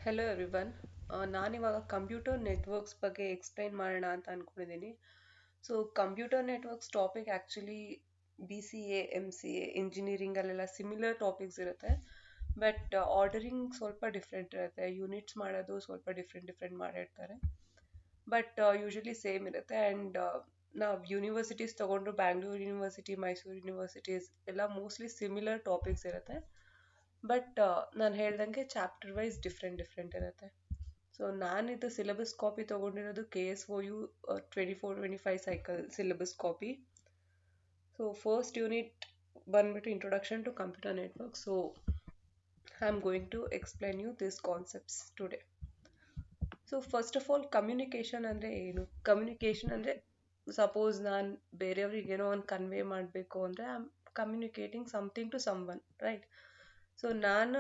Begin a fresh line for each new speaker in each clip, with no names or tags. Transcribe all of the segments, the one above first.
Hello everyone. ನಾನಿವಾಗ computer networks ಬಗ್ಗೆ explain ಮಾಡೋಣ ಅಂತ ಅಂದ್ಕೊಂಡಿದ್ದೀನಿ. So computer networks topic actually BCA MCA ಇಂಜಿನಿಯರಿಂಗಲ್ಲೆಲ್ಲ ಸಿಮಿಲರ್ ಟಾಪಿಕ್ಸ್ ಇರುತ್ತೆ. ಬಟ್ ಆರ್ಡರಿಂಗ್ ಸ್ವಲ್ಪ ಡಿಫ್ರೆಂಟ್ ಇರುತ್ತೆ, ಯೂನಿಟ್ಸ್ ಮಾಡೋದು ಸ್ವಲ್ಪ ಡಿಫ್ರೆಂಟ್ ಮಾಡಿರ್ತಾರೆ. ಬಟ್ ಯೂಶಲಿ ಸೇಮ್ ಇರುತ್ತೆ. ಆ್ಯಂಡ್ ನಾವು ಯೂನಿವರ್ಸಿಟೀಸ್ ತೊಗೊಂಡ್ರು ಬ್ಯಾಂಗ್ಳೂರ್ ಯೂನಿವರ್ಸಿಟಿ, ಮೈಸೂರು ಯೂನಿವರ್ಸಿಟೀಸ್ ಎಲ್ಲ ಮೋಸ್ಟ್ಲಿ ಸಿಮಿಲರ್ ಟಾಪಿಕ್ಸ್ ಇರುತ್ತೆ. ಬಟ್ ನಾನು ಹೇಳ್ದಂಗೆ ಚಾಪ್ಟರ್ ವೈಸ್ ಡಿಫ್ರೆಂಟ್ ಇರುತ್ತೆ. ಸೊ ನಾನಿದು ಸಿಲೆಬಸ್ ಕಾಪಿ ತೊಗೊಂಡಿರೋದು KSOU 24-25 cycle syllabus copy. So first unit ಬಂದ್ಬಿಟ್ಟು introduction to computer network. So I am going to explain you this concepts today. So first of all communication ಅಂದರೆ ಏನು? Communication ಅಂದರೆ suppose ನಾನು ಬೇರೆಯವ್ರಿಗೆ ಏನೋ ಒಂದು ಕನ್ವೆ ಮಾಡಬೇಕು ಅಂದರೆ I am communicating something to someone, right? So ನಾನು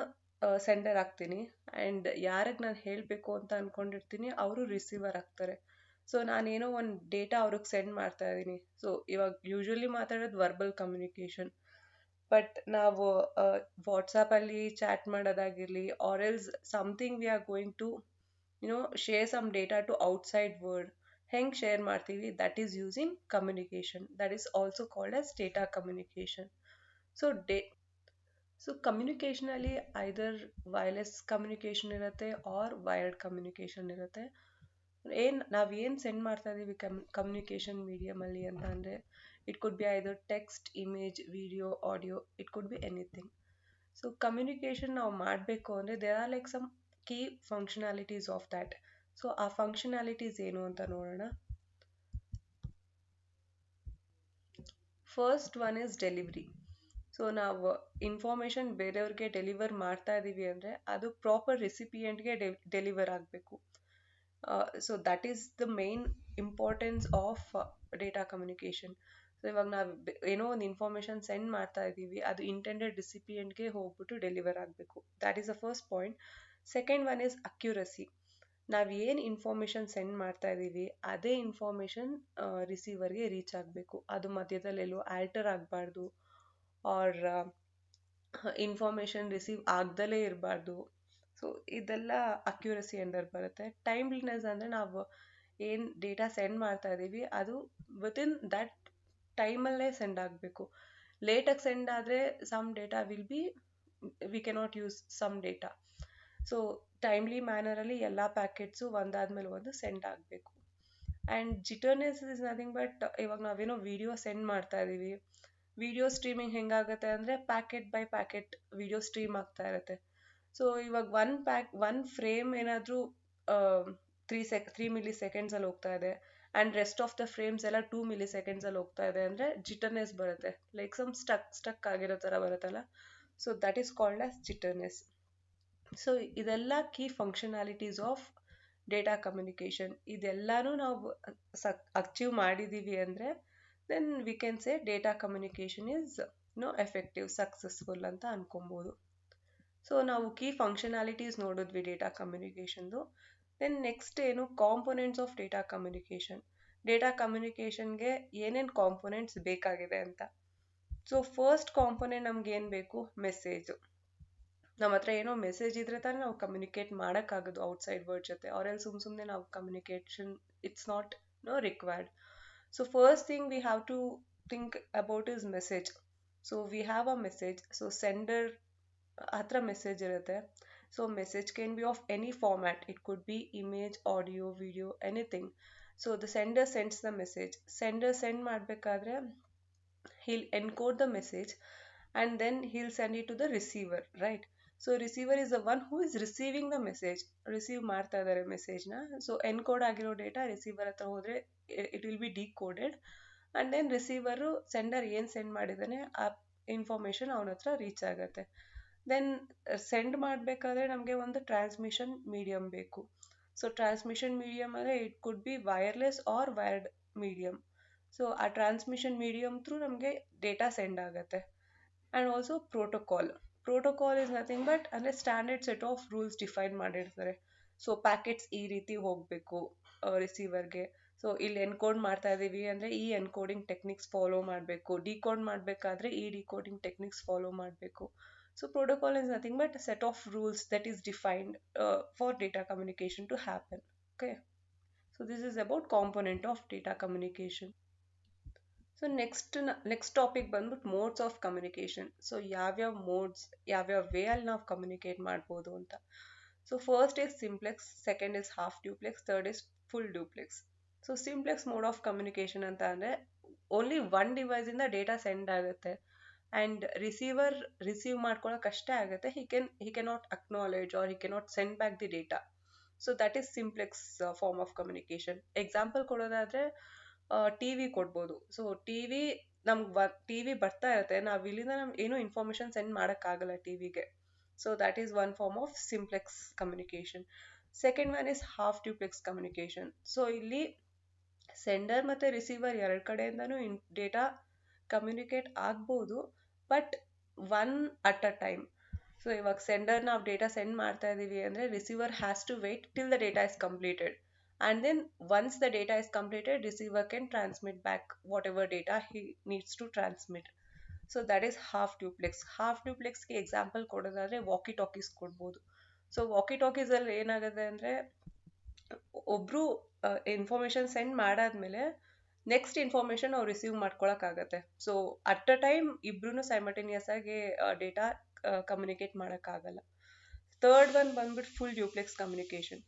ಸೆಂಡರ್ ಆಗ್ತೀನಿ ಆ್ಯಂಡ್ ಯಾರಿಗೆ ನಾನು ಹೇಳಬೇಕು ಅಂತ ಅಂದ್ಕೊಂಡಿರ್ತೀನಿ ಅವರು ರಿಸೀವರ್ ಆಗ್ತಾರೆ. ಸೊ ನಾನೇನೋ ಒಂದು ಡೇಟಾ ಅವ್ರಿಗೆ ಸೆಂಡ್ ಮಾಡ್ತಾ ಇದ್ದೀನಿ. ಸೊ ಇವಾಗ ಯೂಶ್ವಲಿ ಮಾತಾಡೋದು ವರ್ಬಲ್ ಕಮ್ಯುನಿಕೇಷನ್. ಬಟ್ ನಾವು ವಾಟ್ಸಪ್ಪಲ್ಲಿ ಚಾಟ್ ಮಾಡೋದಾಗಿರಲಿ or else something we are going to share some data to outside world, ಹೆಂಗೆ ಶೇರ್ ಮಾಡ್ತೀವಿ? That is using communication. That is also called as data communication. So ಕಮ್ಯುನಿಕೇಷನಲ್ಲಿ either wireless communication ಇರುತ್ತೆ or wired communication ಇರುತ್ತೆ. ನಾವೇನು send ಮಾಡ್ತಾ ಇದ್ದೀವಿ communication ಮೀಡಿಯಮಲ್ಲಿ ಅಂತ ಅಂದರೆ it could be either text, image, video, audio, it could be anything. So communication ನಾವು ಮಾಡಬೇಕು ಅಂದರೆ there are like some key functionalities of that. So ಆ ಫಂಕ್ಷನಾಲಿಟೀಸ್ ಏನು ಅಂತ ನೋಡೋಣ. First one is delivery. So ನಾವು ಇನ್ಫಾರ್ಮೇಷನ್ ಬೇರೆಯವ್ರಿಗೆ ಡೆಲಿವರ್ ಮಾಡ್ತಾ ಇದ್ದೀವಿ ಅಂದರೆ ಅದು ಪ್ರಾಪರ್ ರೆಸಿಪಿಯೆಂಟ್ಗೆ ಡೆಲಿವರ್ ಆಗಬೇಕು. So that is the main importance of data communication. So ಇವಾಗ ನಾವು ಏನೋ ಒಂದು ಇನ್ಫಾರ್ಮೇಷನ್ ಸೆಂಡ್ ಮಾಡ್ತಾ ಇದ್ದೀವಿ, ಅದು ಇಂಟೆಂಡೆಡ್ ರೆಸಿಪಿಯೆಂಟ್ಗೆ ಹೋಗ್ಬಿಟ್ಟು ಡೆಲಿವರ್ ಆಗಬೇಕು. That is the first point. Second one is accuracy. ನಾವು ಏನು ಇನ್ಫಾರ್ಮೇಷನ್ ಸೆಂಡ್ ಮಾಡ್ತಾ ಇದ್ದೀವಿ ಅದೇ ಇನ್ಫಾರ್ಮೇಷನ್ ರಿಸೀವರ್ಗೆ ರೀಚ್ ಆಗಬೇಕು. ಅದು ಮಧ್ಯದಲ್ಲಿ ಎಲ್ಲೋ ಆಲ್ಟರ್ ಆಗಬಾರ್ದು ಆರ್ ಇನ್ಫಾರ್ಮೇಷನ್ ರಿಸೀವ್ ಆಗ್ದಲೇ ಇರಬಾರ್ದು. ಸೊ ಇದೆಲ್ಲ ಅಕ್ಯುರಸಿ ಅಂಡರ್ ಬರುತ್ತೆ. ಟೈಮ್ಲಿನೆಸ್ ಅಂದರೆ ನಾವು ಏನು ಡೇಟಾ ಸೆಂಡ್ ಮಾಡ್ತಾ ಇದ್ದೀವಿ ಅದು ವಿತಿನ್ ದಟ್ ಟೈಮಲ್ಲೇ ಸೆಂಡ್ ಆಗಬೇಕು. ಲೇಟಾಗಿ ಸೆಂಡ್ ಆದರೆ some data we cannot use some data. So timely ಮ್ಯಾನರಲ್ಲಿ ಎಲ್ಲ ಪ್ಯಾಕೆಟ್ಸು ಒಂದಾದ್ಮೇಲೆ ಒಂದು ಸೆಂಡ್ ಆಗಬೇಕು. And jitterness is nothing but ಇವಾಗ ನಾವೇನೋ ವಿಡಿಯೋ ಸೆಂಡ್ ಮಾಡ್ತಾ ಇದ್ದೀವಿ, ವಿಡಿಯೋ ಸ್ಟ್ರೀಮಿಂಗ್ ಹೆಂಗಾಗುತ್ತೆ ಅಂದರೆ packet by packet video stream ಆಗ್ತಾ ಇರುತ್ತೆ. ಸೊ ಇವಾಗ ಒನ್ ಫ್ರೇಮ್ ಏನಾದರೂ 3 ಮಿಲಿ ಸೆಕೆಂಡ್ಸಲ್ಲಿ ಹೋಗ್ತಾ ಇದೆ and rest of the frames ಎಲ್ಲ 2 ಮಿಲಿ ಸೆಕೆಂಡ್ಸಲ್ಲಿ ಹೋಗ್ತಾ ಇದೆ ಅಂದರೆ ಜಿಟರ್ನೆಸ್ ಬರುತ್ತೆ. ಲೈಕ್ ಸಮ್ ಸ್ಟಕ್ ಆಗಿರೋ ಥರ ಬರುತ್ತಲ್ಲ. So that is called as jitterness. So ಇದೆಲ್ಲ key functionalities of data communication. ಇದೆಲ್ಲನೂ ನಾವು ಅಚೀವ್ ಮಾಡಿದ್ದೀವಿ ಅಂದರೆ then we can say data communication is effective, successful ಅಂತ ಅನ್ಕೊಬೋದು. ಸೊ ನಾವು ಕೀ ಫಂಕ್ಷನಾಲಿಟೀಸ್ ನೋಡಿದ್ವಿ ಡೇಟಾ ಕಮ್ಯುನಿಕೇಷನ್ದು. ದೆನ್ ನೆಕ್ಸ್ಟ್ ಏನು components of data communication. Data ಕಮ್ಯುನಿಕೇಷನ್ಗೆ ಏನೇನು ಕಾಂಪೊನೆಂಟ್ಸ್ ಬೇಕಾಗಿದೆ ಅಂತ. ಸೊ ಫಸ್ಟ್ ಕಾಂಪೊನೆಂಟ್ ನಮ್ಗೆ ಏನು ಬೇಕು? ಮೆಸೇಜು. ನಮ್ಮ ಹತ್ರ ಏನೋ ಮೆಸೇಜ್ ಇದ್ರೆ ತಾನೇ ನಾವು ಕಮ್ಯುನಿಕೇಟ್ ಮಾಡೋಕ್ಕಾಗೋದು ಔಟ್ಸೈಡ್ ವರ್ಡ್ ಜೊತೆ. ಅವ್ರೆಲ್ಲ ಸುಮ್ಮನೆ ನಾವು communication it's not required. So first thing we have to think about is message. So we have a message. So sender ಹತ್ರ ಮೆಸೇಜ್ ಇರುತ್ತೆ. So message can be of any format. It could be image, audio, video, anything. So the sender sends the message. Sender send ಮಾಡಬೇಕಾದ್ರೆ he'll encode the message and then he'll send it to the receiver, right? So receiver is the one who is receiving the message. Receive ಮಾಡ್ತಾ ಇದ್ದಾರೆ ಮೆಸೇಜ್ನ. So encode ಆಗಿರೋ data receiver ಹತ್ರ ಹೋದರೆ it will be decoded and then receiver sender ಏನು send ಮಾಡಿದ್ದಾನೆ ಆ information ಅವನ ಹತ್ರ ರೀಚ್ ಆಗುತ್ತೆ. ದೆನ್ ಸೆಂಡ್ ಮಾಡಬೇಕಾದ್ರೆ ನಮಗೆ ಒಂದು ಟ್ರಾನ್ಸ್ಮಿಷನ್ ಮೀಡಿಯಮ್ ಬೇಕು. ಸೊ ಟ್ರಾನ್ಸ್ಮಿಷನ್ ಮೀಡಿಯಮ್ ಅಂದರೆ it could be wireless or wired medium. So ಆ ಟ್ರಾನ್ಸ್ಮಿಷನ್ ಮೀಡಿಯಮ್ ಥ್ರೂ ನಮಗೆ ಡೇಟಾ ಸೆಂಡ್ ಆಗುತ್ತೆ. And also protocol is nothing but ಅಂದರೆ standard set of rules define ಮಾಡಿರ್ತಾರೆ. ಸೊ ಪ್ಯಾಕೆಟ್ಸ್ ಈ ರೀತಿ ಹೋಗಬೇಕು ರಿಸೀವರ್ಗೆ. ಸೊ ಇಲ್ಲಿ ಎನ್ಕೋಡ್ ಮಾಡ್ತಾ ಇದ್ದೀವಿ ಅಂದರೆ ಈ ಎನ್ಕೋಡಿಂಗ್ ಟೆಕ್ನಿಕ್ಸ್ ಫಾಲೋ ಮಾಡಬೇಕು. ಡಿಕೋಡ್ ಮಾಡಬೇಕಾದ್ರೆ ಈ ಡಿಕೋಡಿಂಗ್ ಟೆಕ್ನಿಕ್ಸ್ ಫಾಲೋ ಮಾಡಬೇಕು. So protocol is nothing but a set of rules that is defined for data communication to happen. Okay, so this is about component of data communication. So next topic ಬಂದ್ಬಿಟ್ಟು modes of communication. So ಯಾವ್ಯಾವ modes ಯಾವ್ಯಾವ way ಅಲ್ಲಿ ನಾವು communicate ಮಾಡ್ಬೋದು ಅಂತ. So first is simplex, second is half duplex, third is full duplex. So simplex mode of communication ಅಂತ ಅಂದ್ರೆ only one device ಇಂದ ಡೇಟಾ ಸೆಂಡ್ ಆಗುತ್ತೆ ಅಂಡ್ ರಿಸೀವ್ ಮಾಡ್ಕೊಳ್ಳೋಕೆ ಅಷ್ಟೇ ಆಗುತ್ತೆ. He can not acknowledge or he can not send back the data. So that is simplex form of communication. Example ಕೊಡೋದಾದ್ರೆ TV ಕೊಡ್ಬೋದು. So TV ಬರ್ತಾ ಇರುತ್ತೆ, ನಾವು ಇಲ್ಲಿಂದ ನಮ್ಗೆ ಏನೂ ಇನ್ಫಾರ್ಮೇಶನ್ ಸೆಂಡ್ ಮಾಡೋಕ್ಕಾಗಲ್ಲ ಟಿವಿಗೆ. So that is one form of simplex communication. Second one is half duplex communication. So ಇಲ್ಲಿ ಸೆಂಡರ್ ಮತ್ತು ರಿಸೀವರ್ ಎರಡು ಕಡೆಯಿಂದನೂ ಡೇಟಾ ಕಮ್ಯುನಿಕೇಟ್ ಆಗ್ಬೋದು, but one at a time. So ಇವಾಗ ಸೆಂಡರ್ ನಾವು ಡೇಟಾ ಸೆಂಡ್ ಮಾಡ್ತಾ ಇದ್ದೀವಿ ಅಂದರೆ receiver has to wait till the data is completed. And then once the data is completed, receiver can transmit back whatever data he needs to transmit. So that is half duplex. Half duplex ಗೆ example ಕೊಡೋದಾದ್ರೆ walkie talkies ಕೊಡ್ಬೋದು. So walkie talkies ಅಲ್ಲಿ ಏನಾಗುತ್ತೆ ಅಂದರೆ ಒಬ್ರು information send ಮಾಡಾದ್ಮೇಲೆ next information ಅವ್ರು receive ಮಾಡ್ಕೊಳಕ್ಕಾಗತ್ತೆ. ಸೊ ಅಟ್ ಅ ಟೈಮ್ ಇಬ್ರು ಸೈಮಲ್ಟೇನಿಯಸ್ ಆಗಿ ಡೇಟಾ ಕಮ್ಯುನಿಕೇಟ್ ಮಾಡೋಕ್ಕಾಗಲ್ಲ. ಥರ್ಡ್ ಒನ್ ಬಂದ್ಬಿಟ್ಟು full duplex communication.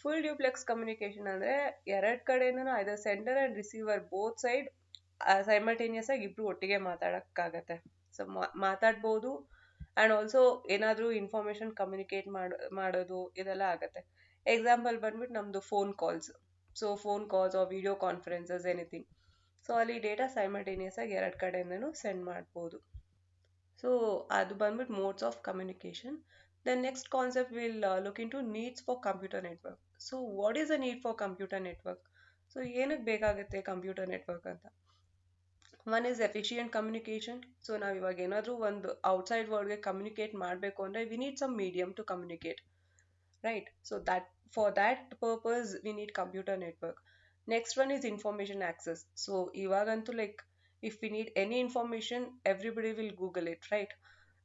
Full duplex communication ಅಂದರೆ ಎರಡು ಕಡೆಯಿಂದನೂ either sender and receiver both side simultaneous ಆಗಿ ಇಬ್ರು ಒಟ್ಟಿಗೆ ಮಾತಾಡೋಕ್ಕಾಗತ್ತೆ. ಸೊ ಮಾತಾಡ್ಬೋದು ಆ್ಯಂಡ್ ಆಲ್ಸೋ ಏನಾದರೂ ಇನ್ಫಾರ್ಮೇಶನ್ ಕಮ್ಯುನಿಕೇಟ್ ಮಾಡೋದು ಇದೆಲ್ಲ ಆಗುತ್ತೆ. ಎಕ್ಸಾಂಪಲ್ ಬಂದ್ಬಿಟ್ಟು ನಮ್ಮದು phone calls. So phone calls or video conferences anything. So ಅಲ್ಲಿ ಡೇಟಾ ಸೈಮಲ್ಟೇನಿಯಸ್ ಆಗಿ ಎರಡು ಕಡೆಯಿಂದನೂ ಸೆಂಡ್ ಮಾಡ್ಬೋದು. ಸೊ ಅದು ಬಂದ್ಬಿಟ್ಟು modes of communication. The next concept we'll look into needs for computer network. So what is a need for computer network? So ಏನಕ್ಕೆ ಬೇಕಾಗುತ್ತೆ computer network ಅಂತ. One is efficient communication. So ನಾವು ಇವಾಗ ಏನಾದರೂ ಒಂದು ಔಟ್ಸೈಡ್ ವರ್ಲ್ಡ್ಗೆ ಕಮ್ಯುನಿಕೇಟ್ ಮಾಡಬೇಕು ಅಂದರೆ we need some medium to communicate, right? So for that purpose we need computer network. Next one is information access. So ಇವಾಗಂತೂ like if we need any information everybody will Google it, right?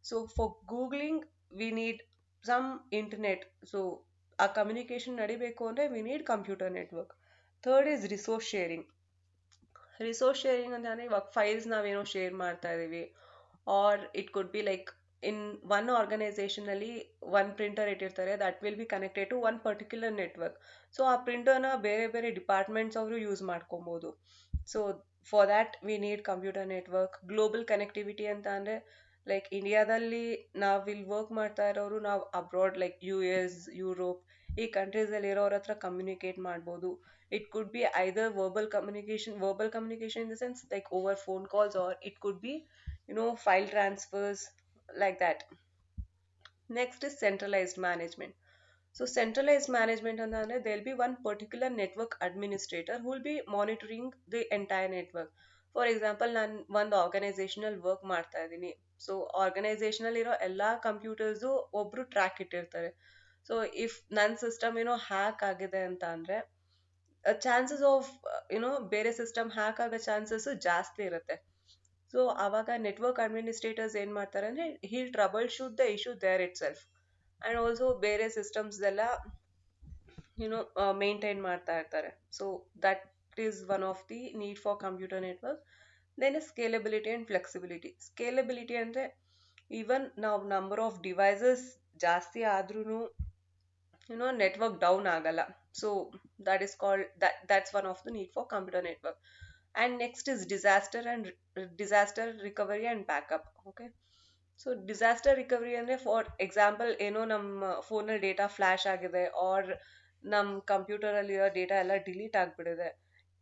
So for googling we need some internet. So ಆ communication ನಡಿಬೇಕು ಅಂದರೆ we need computer network. Third is resource sharing. Resource sharing ಅಂತಂದರೆ ಇವಾಗ files ನಾವೇನೋ share ಮಾಡ್ತಾ ಇದ್ದೀವಿ, or it could be like in one ಆರ್ಗನೈಸೇಷನಲ್ಲಿ one printer ಇಟ್ಟಿರ್ತಾರೆ, that will be connected to one particular network. So ಆ ಪ್ರಿಂಟರ್ನ ಬೇರೆ ಬೇರೆ ಡಿಪಾರ್ಟ್ಮೆಂಟ್ಸ್ ಅವರು ಯೂಸ್ ಮಾಡ್ಕೊಬೋದು. So for that we need computer network. Global connectivity ಅಂತ ಅಂದರೆ ಲೈಕ್ ಇಂಡಿಯಾದಲ್ಲಿ ನಾವು ಇಲ್ಲಿ ವರ್ಕ್ ಮಾಡ್ತಾ ಇರೋರು ನಾವು ಅಬ್ರಾಡ್ ಲೈಕ್ US, ಯುರೋಪ್ ಈ ಕಂಟ್ರೀಸಲ್ಲಿ ಇರೋರ ಹತ್ರ ಕಮ್ಯುನಿಕೇಟ್ ಮಾಡ್ಬೋದು. It could be either verbal communication in the sense like over phone calls, or it could be file transfers like that. Next is centralized management. So centralized management ಅಂದರೆ there will be one particular network administrator who will be monitoring the entire network. For example ನಾನು ಒಂದು ಆರ್ಗನೈಸೇಷನಲ್ಲಿ work ಮಾಡ್ತಾ ಇದ್ದೀನಿ. So ಆರ್ಗನೈಸೇಷನಲ್ಲಿ ಇರೋ ಎಲ್ಲ computers ಒಬ್ಬರು track ಇಟ್ಟಿರ್ತಾರೆ. So if ನನ್ನ ಸಿಸ್ಟಮ್ ಹ್ಯಾಕ್ ಆಗಿದೆ ಅಂತ ಅಂದರೆ ಚಾನ್ಸಸ್ ಆಫ್ ಬೇರೆ ಸಿಸ್ಟಮ್ ಹ್ಯಾಕ್ ಆಗೋ ಚಾನ್ಸಸ್ ಜಾಸ್ತಿ ಇರುತ್ತೆ. ಸೊ ಆವಾಗ ನೆಟ್ವರ್ಕ್ ಅಡ್ಮಿನಿಸ್ಟ್ರೇಟರ್ಸ್ ಏನು ಮಾಡ್ತಾರೆ ಅಂದರೆ he'll troubleshoot the issue there itself and also ಬೇರೆ ಸಿಸ್ಟಮ್ಸ್ ಎಲ್ಲ ಮೇಂಟೈನ್ ಮಾಡ್ತಾ ಇರ್ತಾರೆ. So that is one of the need for computer network. Then is scalability and flexibility. Scalability ಅಂದ್ರೆ even ನಾವು number of devices ಜಾಸ್ತಿ ಆದ್ರೂ network down ಆಗಲ್ಲ. So that is called that's one of the need for computer network. And next is disaster recovery and backup. Okay, so disaster recovery ಅಂದರೆ for example ನಮ್ಮ ಫೋನಲ್ಲಿ data flash ಆಗಿದೆ, R ನಮ್ಮ ಕಂಪ್ಯೂಟರಲ್ಲಿರೋ data ಎಲ್ಲ delete ಆಗಿಬಿಡಿದೆ.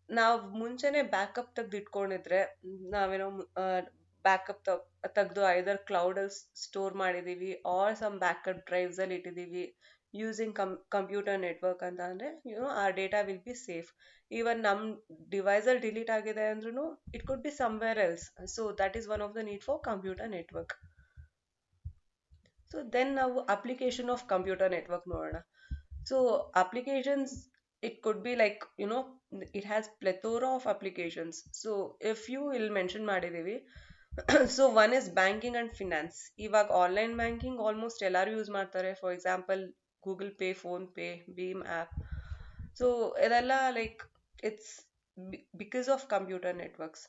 ನಾವು ಮುಂಚೆನೆ backup ತೆಗೆದು ಇಟ್ಕೊಂಡಿದ್ರೆ ನಾವೇನೋ ಬ್ಯಾಕಪ್ ತೆಗೆದು ಐದರ್ ಕ್ಲೌಡಲ್ಲಿ ಸ್ಟೋರ್ ಮಾಡಿದ್ದೀವಿ ಆರ್ ಸಮ್ ಬ್ಯಾಕಪ್ ಡ್ರೈವ್ಸಲ್ಲಿ ಇಟ್ಟಿದ್ದೀವಿ ಯೂಸಿಂಗ್ ಕಂಪ್ಯೂಟರ್ ನೆಟ್ವರ್ಕ್ ಅಂತ ಅಂದರೆ ಆ data will be safe. Even ನಮ್ಮ ಡಿವೈಸಲ್ಲಿ ಡಿಲೀಟ್ ಆಗಿದೆ ಅಂದ್ರೂ it could be somewhere else. So that is one of the need for computer network. So then ನಾವು ಅಪ್ಲಿಕೇಶನ್ ಆಫ್ ಕಂಪ್ಯೂಟರ್ ನೆಟ್ವರ್ಕ್ ನೋಡೋಣ. So applications it could be like it has plethora of applications. So if you will mention ಮಾಡಿದೀವಿ so one is banking and finance. ಇವಾಗ online banking almost ಎಲ್ಲರೂ use ಮಾಡ್ತಾರೆ. For example Google Pay, PhonePe, ಭೀಮ್ app. So ಇದೆಲ್ಲ like it's because of computer networks.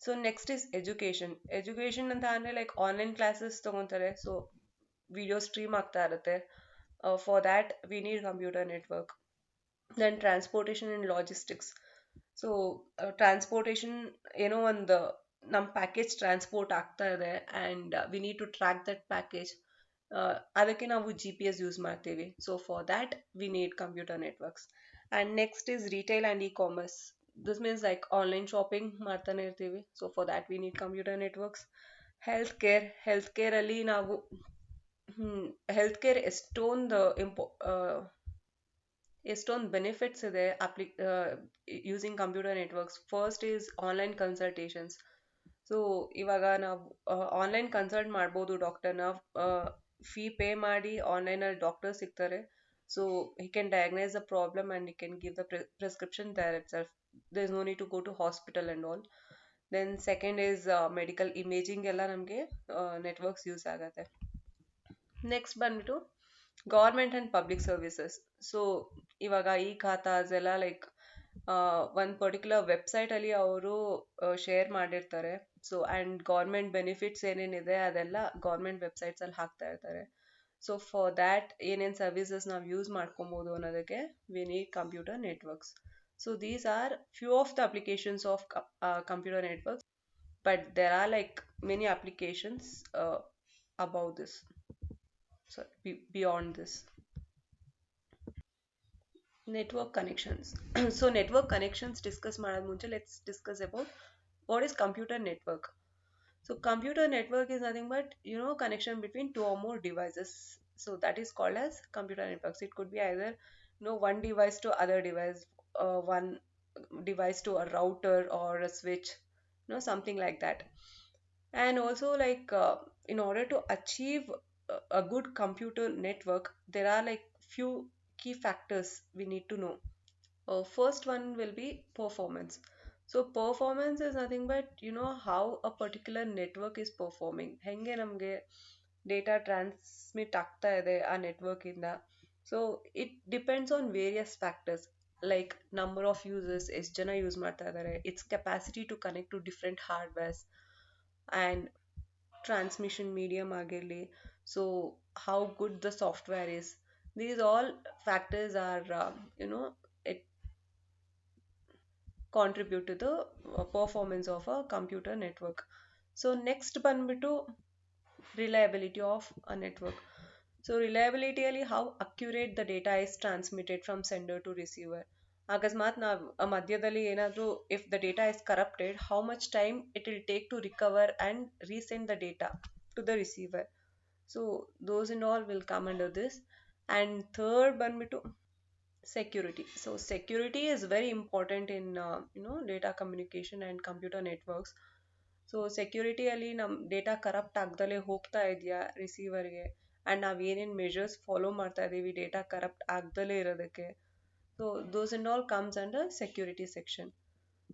So next is education. Education ಅಂತ ಅಂದರೆ like online classes ತೊಗೊತಾರೆ. So video stream ಆಗ್ತಾ ಇರುತ್ತೆ. For that we need computer network. Then transportation and logistics. So transportation, ಏನೋ ಒಂದು ನಮ್ಮ package transport ಆಗ್ತಾ ಇದೆ and we need to track that package. ಅದಕ್ಕೆ ನಾವು GPS ಯೂಸ್ ಮಾಡ್ತೀವಿ. So for that we need computer networks. And next is retail and e commerce. This means like online shopping ಮಾಡ್ತಾನೆ ಇರ್ತೀವಿ. So for that we need computer networks. Health ಕೇರಲ್ಲಿ ನಾವು health care ಎಷ್ಟೊಂದು benefits ಇದೆ using computer networks. First is online consultations. So ಇವಾಗ ನಾವು online consult ಮಾಡ್ಬೋದು ಡಾಕ್ಟರ್ನ. ಫೀ ಪೇ ಮಾಡಿ ಆನ್ಲೈನಲ್ಲಿ ಡಾಕ್ಟರ್ ಸಿಗ್ತಾರೆ. So he can diagnose the problem and he can give the prescription there itself. There is no need to go to hospital and all. Then second is medical imaging ಎಲ್ಲ ನಮಗೆ networks use ಆಗುತ್ತೆ. Next ಬಂದ್ಬಿಟ್ಟು government and public services. So ಇವಾಗ ಈ ಖಾತಾಸ್ ಎಲ್ಲ like ಒಂದು particular ವೆಬ್ಸೈಟಲ್ಲಿ ಅವರು ಶೇರ್ ಮಾಡಿರ್ತಾರೆ. ಸೊ ಆ್ಯಂಡ್ ಗೌರ್ಮೆಂಟ್ ಬೆನಿಫಿಟ್ಸ್ ಏನೇನಿದೆ ಅದೆಲ್ಲ ಗೌರ್ಮೆಂಟ್ ವೆಬ್ಸೈಟ್ಸಲ್ಲಿ ಹಾಕ್ತಾ ಇರ್ತಾರೆ. ಸೊ ಫಾರ್ ದ್ಯಾಟ್ ಏನೇನು ಸರ್ವಿಸಸ್ ನಾವು ಯೂಸ್ ಮಾಡ್ಕೊಬೋದು ಅನ್ನೋದಕ್ಕೆ we need computer networks. So these are few of the applications of computer networks, but there are like many applications above this, so beyond this. Network connections. So network connections discuss ಮಾಡೋ ಮುಂಚೆ let's discuss about what is computer network. So computer network is nothing but connection between two or more devices. So that is called as computer networks. It could be either one device to other device, one device to a router or a switch, something like that. And also like in order to achieve a good computer network, there are like few key factors we need to know. First one will be performance. So performance is nothing but how a particular network is performing. ಹೆಂಗೆ ನಮಗೆ data transmit ಆಗ್ತಾ ಇದೆ ಆ network ಇಂದ. So it depends on various factors like number of users, ಎಷ್ಟು ಜನ use ಮಾಡ್ತಾ ಇದ್ದಾರೆ, it's capacity to connect to different hardwares and transmission medium ಆಗಿರಲಿ. So how good the software is. These all factors are it contribute to the performance of a computer network. So next ಬಂದ್ಬಿಟ್ಟು reliability of a network. So reliability ಅಲ್ಲಿ how accurate the data is transmitted from sender to receiver. ಅಕಸ್ಮಾತ್ ನಾವು ಮಧ್ಯದಲ್ಲಿ ಏನಾದರೂ if the data is corrupted, how much time it will take to recover and resend the data to the receiver. So those in all will come under this. And third ಬಂದ್ಬಿಟ್ಟು security. So security is very important in data communication and computer networks. So ಸೆಕ್ಯೂರಿಟಿಯಲ್ಲಿ ನಮ್ಮ data corrupt ಆಗ್ದಲೇ ಹೋಗ್ತಾ ಇದೆಯಾ ರಿಸೀವರ್ಗೆ, and ನಾವು ಏನೇನು measures follow ಮಾಡ್ತಾ ಇದ್ದೀವಿ data corrupt ಆಗ್ದಲೇ ಇರೋದಕ್ಕೆ. So those and all comes under security section.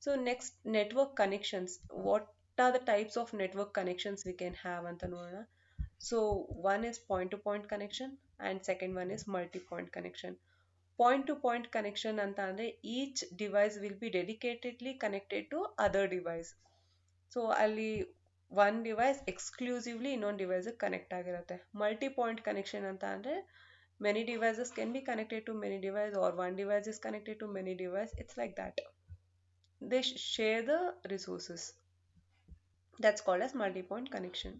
So next, network connections. What are the types of network connections we can have ಅಂತ ನೋಡೋಣ. So one is point to point connection and second one is multi point connection. Point to point connection ಅಂತ ಅಂದರೆ each device will be dedicatedly connected to other device. So ಅಲ್ಲಿ one device exclusively ಇನ್ನೊಂದು ಡಿವೈಸ್ಗೆ connect ಆಗಿರುತ್ತೆ. Multi point connection ಅಂತ ಅಂದರೆ many devices can be connected to many devices or one device is connected to many devices. It's like that. They share the resources. That's called as multi-point connection.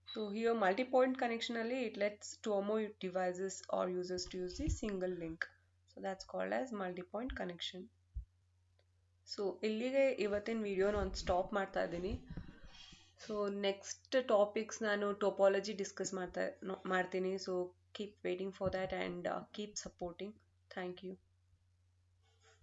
So here multi-point connection only it lets two or more devices or users to use the single link. So that's called as multi-point connection. So ಇಲ್ಲಿಗೆ ಇವತ್ತಿನ video ನಾನು stop ಮಾಡ್ತಾ ಇದ್ದೀನಿ. So next topics ನಾನು topology discuss ಮಾಡ್ತೀನಿ. So keep waiting for that and keep supporting. Thank you.